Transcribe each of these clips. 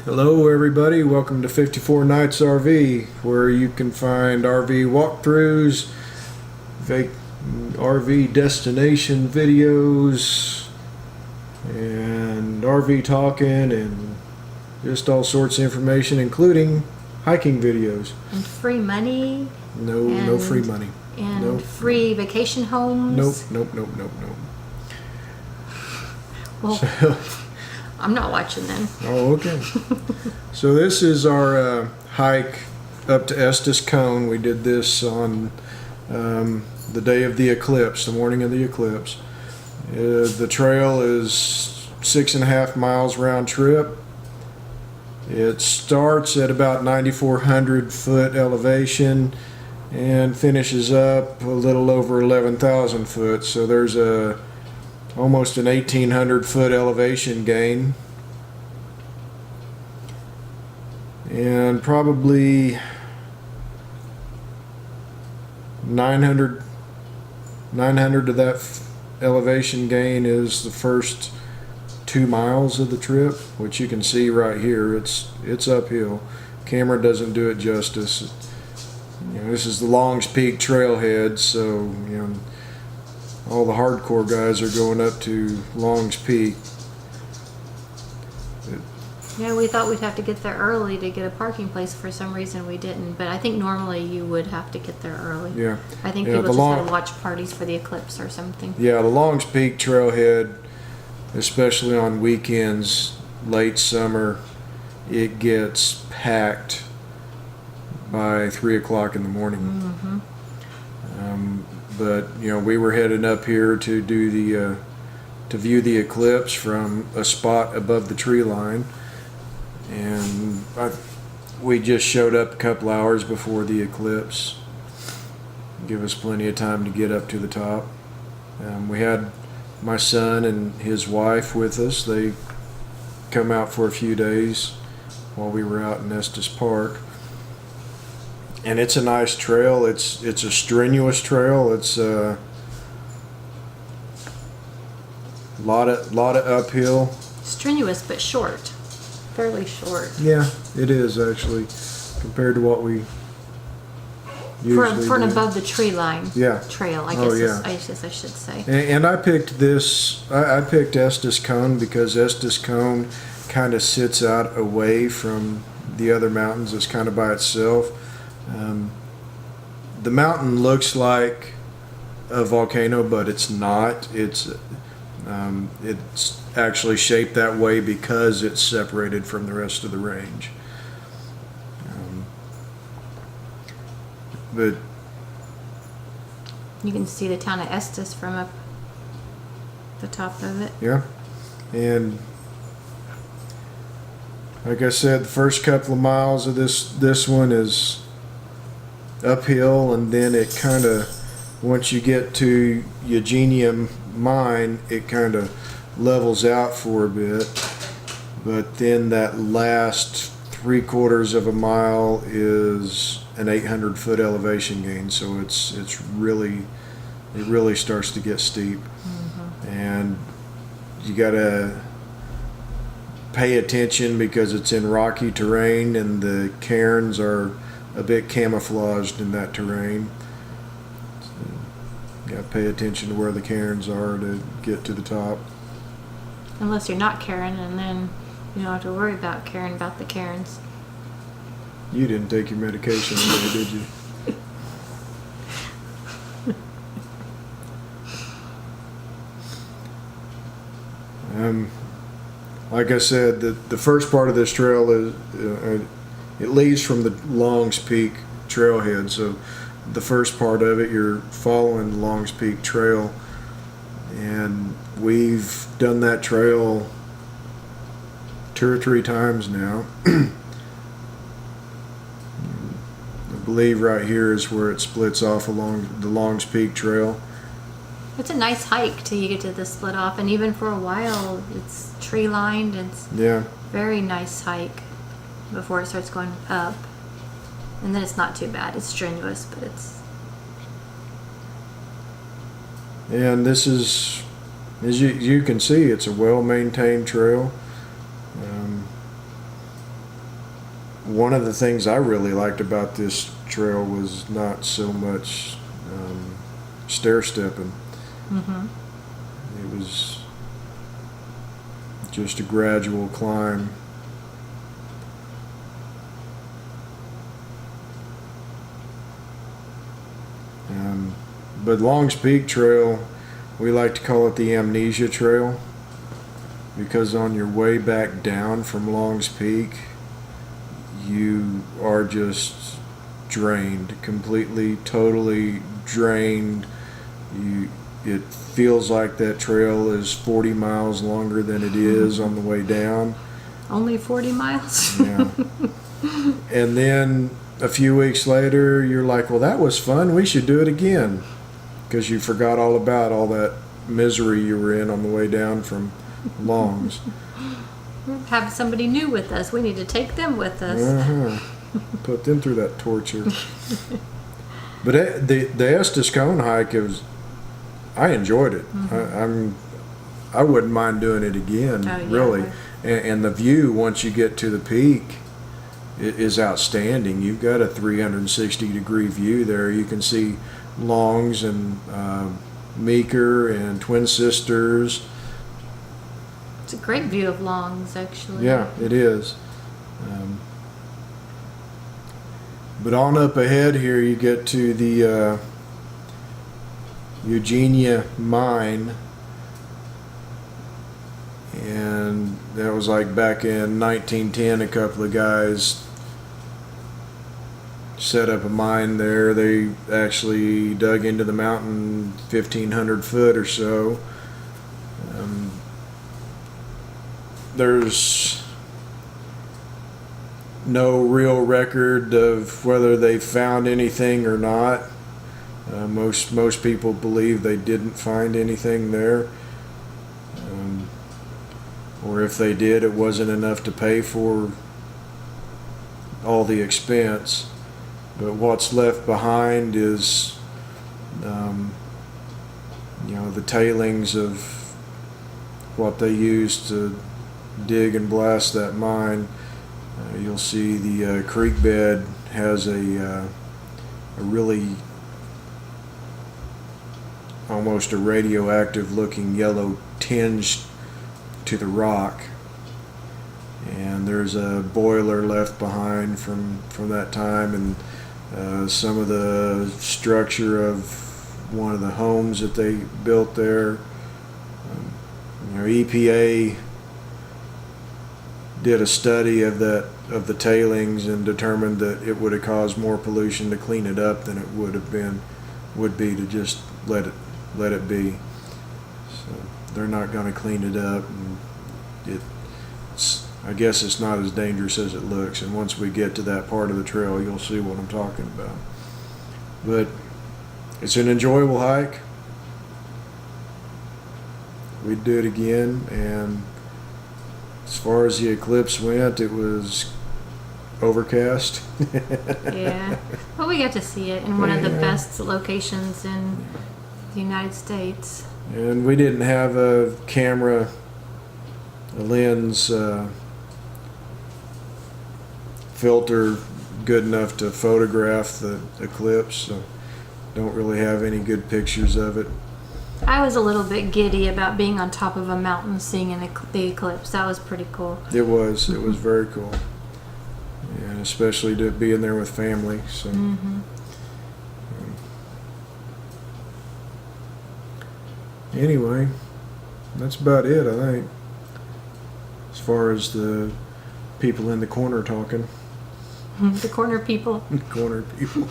Hello everybody, welcome to 54 Nights RV, where you can find RV walkthroughs, RV destination videos, and RV talking, and just all sorts of information, including hiking videos. And free money. No free money. And nope. Free vacation homes. Nope. Well, I'm not watching then. Oh, okay. So this is our hike up to Estes Cone. We did this on the day of the eclipse, the morning of the eclipse. The trail is 6.5 miles round trip. It starts at about 9,400 foot elevation and finishes up a little over 11,000 foot. So there's almost an 1,800 foot elevation gain, and probably 900 of that elevation gain is the first 2 miles of the trip, which you can see right here. It's uphill. Camera doesn't do it justice. This is the Longs Peak trailhead, so all the hardcore guys are going up to Longs Peak. Yeah, we thought we'd have to get there early to get a parking place. For some reason we didn't, but I think normally you would have to get there early. Yeah. I think people just had to watch parties for the eclipse or something. Yeah, the Longs Peak trailhead, especially on weekends, late summer, it gets packed by 3 o'clock in the morning. Mm-hmm. But we were heading up here to do to view the eclipse from a spot above the tree line, and we just showed up a couple hours before the eclipse. Give us plenty of time to get up to the top. We had my son and his wife with us. They come out for a few days while we were out in Estes Park. And it's a nice trail. It's a strenuous trail. It's a lot of uphill. Strenuous but short, fairly short. Yeah, it is actually, compared to what we usually for an do. above the tree line trail. I guess I should say. And I picked this. I picked Estes Cone because Estes Cone kind of sits out away from the other mountains. It's kind of by itself. The mountain looks like a volcano, but it's not. It's actually shaped that way because it's separated from the rest of the range. But you can see the town of Estes from up the top of it. Yeah, and like I said, the first couple of miles of this one is uphill, and then it kind of, once you get to Eugenia Mine, it kind of levels out for a bit, but then that last 3/4 of a mile is an 800 foot elevation gain, so it really starts to get steep. Mm-hmm. And you gotta pay attention because it's in rocky terrain, and the cairns are a bit camouflaged in that terrain. So you gotta pay attention to where the cairns are to get to the top. Unless you're not Karen, and then you don't have to worry about caring about the cairns. You didn't take your medication today, did you? Like I said, the first part of this trail is it leads from the Longs Peak trailhead. So the first part of it, you're following the Longs Peak trail, and we've done that trail 2 or 3 times now. I believe right here is where it splits off along the Longs Peak trail. It's a nice hike till you get to the split off, and even for a while it's tree lined. It's very nice hike before it starts going up, and then it's not too bad. It's strenuous, but it's. And this is, as you can see, it's a well-maintained trail. one of the things I really liked about this trail was not so much stair stepping. It was just a gradual climb. But Long's Peak Trail, we like to call it the Amnesia Trail, because on your way back down from Long's Peak, you are just drained, completely, totally drained. It feels like that trail is 40 miles longer than it is on the way down. Only 40 miles? Yeah. And then a few weeks later, you're like, well, that was fun. We should do it again. Because you forgot all about all that misery you were in on the way down from Long's. Have somebody new with us. We need to take them with us. Put them through that torture. But the Estes Cone hike, I enjoyed it. I wouldn't mind doing it again, really. And the view once you get to the peak is outstanding. You've got a 360-degree view there. You can see Long's and Meeker and Twin Sisters. It's a great view of Long's, actually. Yeah, it is. But on up ahead here, you get to the Eugenia Mine. And that was like back in 1910, a couple of guys set up a mine there. They actually dug into the mountain 1,500 foot or so. There's no real record of whether they found anything or not. Most people believe they didn't find anything there. Or if they did, it wasn't enough to pay for all the expense. But what's left behind is, the tailings of what they used to dig and blast that mine. You'll see the creek bed has a really almost a radioactive looking yellow tinge to the rock, and there's a boiler left behind from that time, and some of the structure of one of the homes that they built there. EPA did a study of the tailings and determined that it would have caused more pollution to clean it up than it would be to just let it be. So they're not going to clean it up, and I guess it's not as dangerous as it looks. And once we get to that part of the trail, you'll see what I'm talking about. But it's an enjoyable hike. We'd do it again, and as far as the eclipse went, it was overcast. Yeah. Well, we got to see it in one of the best locations in the United States. And we didn't have a lens filter good enough to photograph the eclipse, so don't really have any good pictures of it. I was a little bit giddy about being on top of a mountain seeing the eclipse. That was pretty cool. It was very cool, and especially to be in there with family. So. Anyway, that's about it, I think, as far as the people in the corner talking. The corner people. Corner people.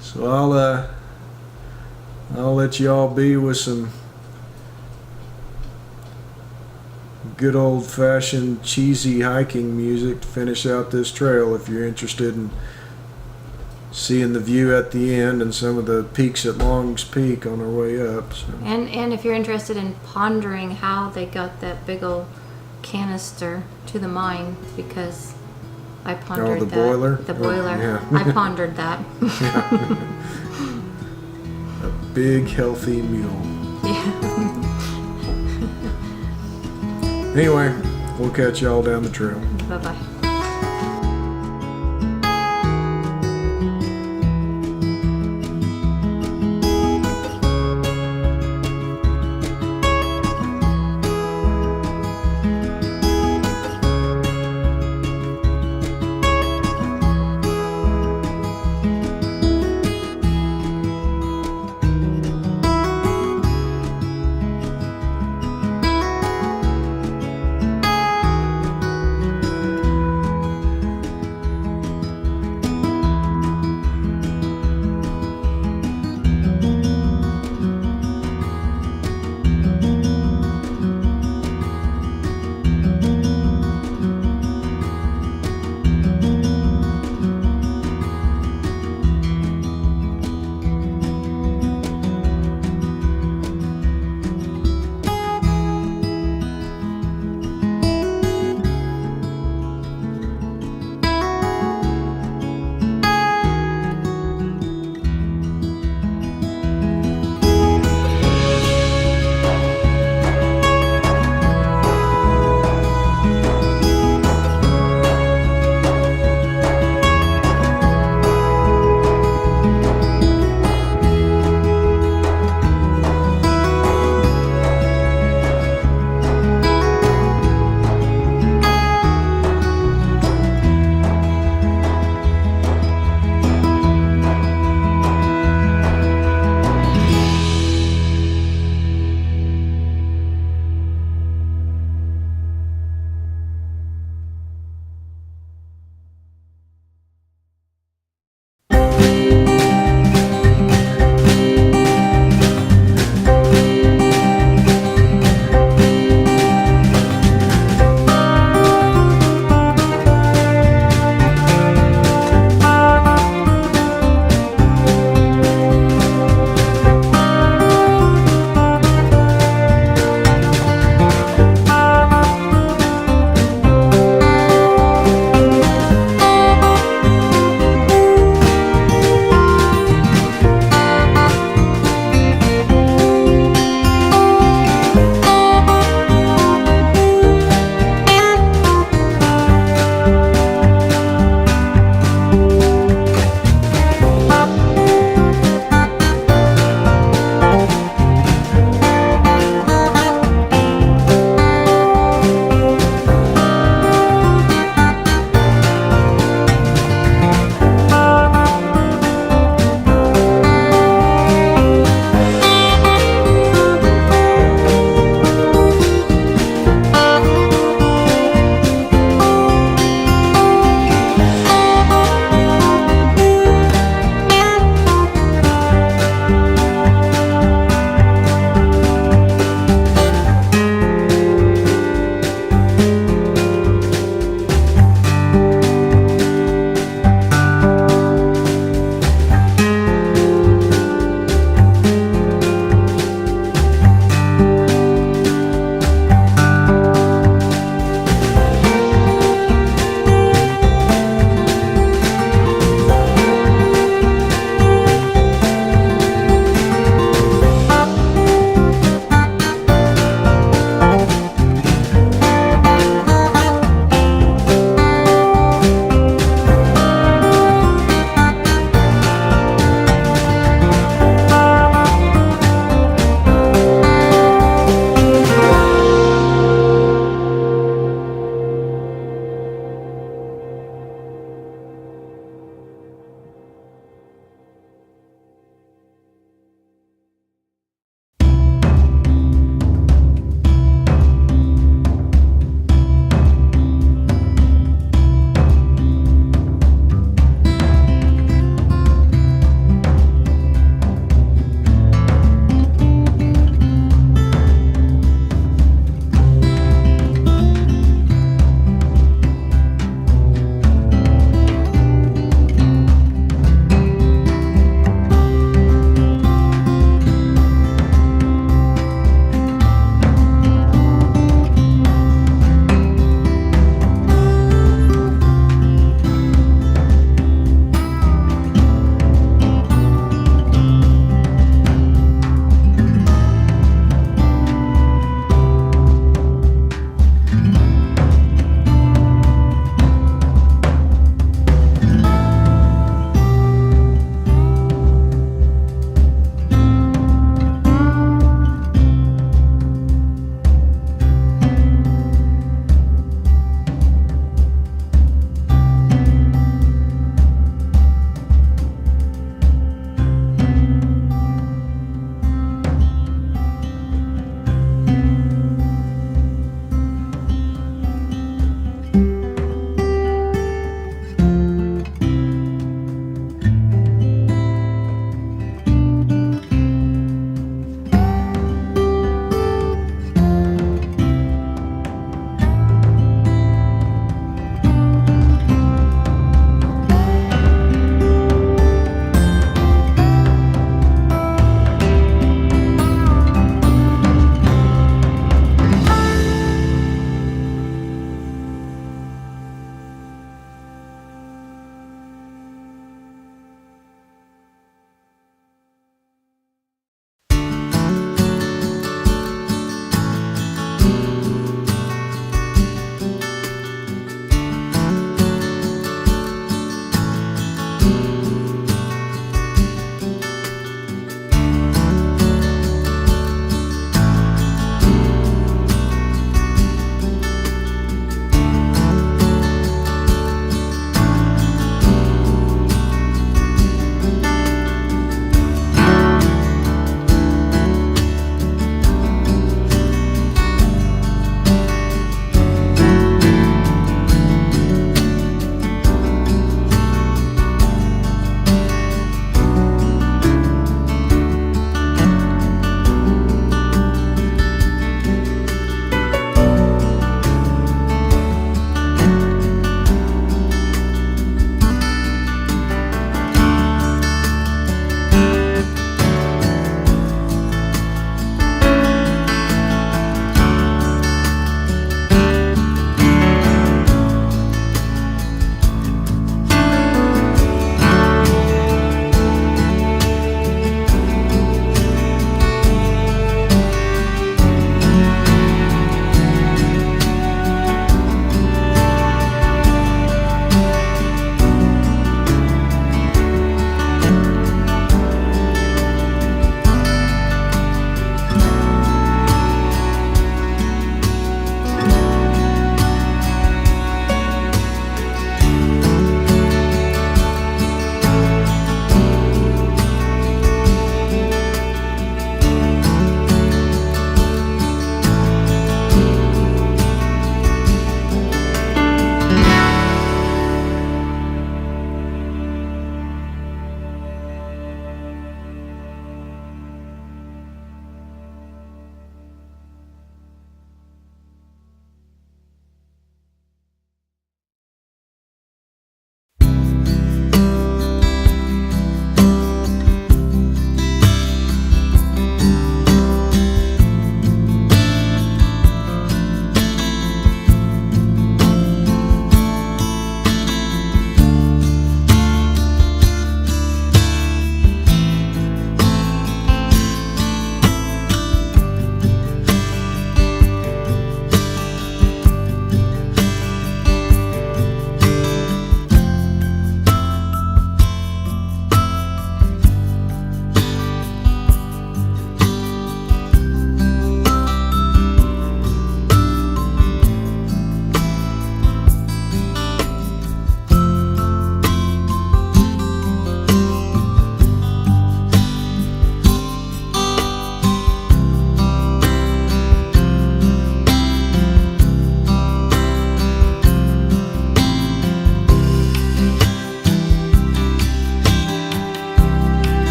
So I'll let you all be with some good old-fashioned cheesy hiking music to finish out this trail. If you're interested in seeing the view at the end and some of the peaks at Long's Peak on our way up. So. And if you're interested in pondering how they got that big old canister to the mine, because I pondered that. Boiler? The boiler. Yeah. I pondered that. A big, healthy mule. Yeah. Anyway, We'll catch y'all down the trail. Bye bye.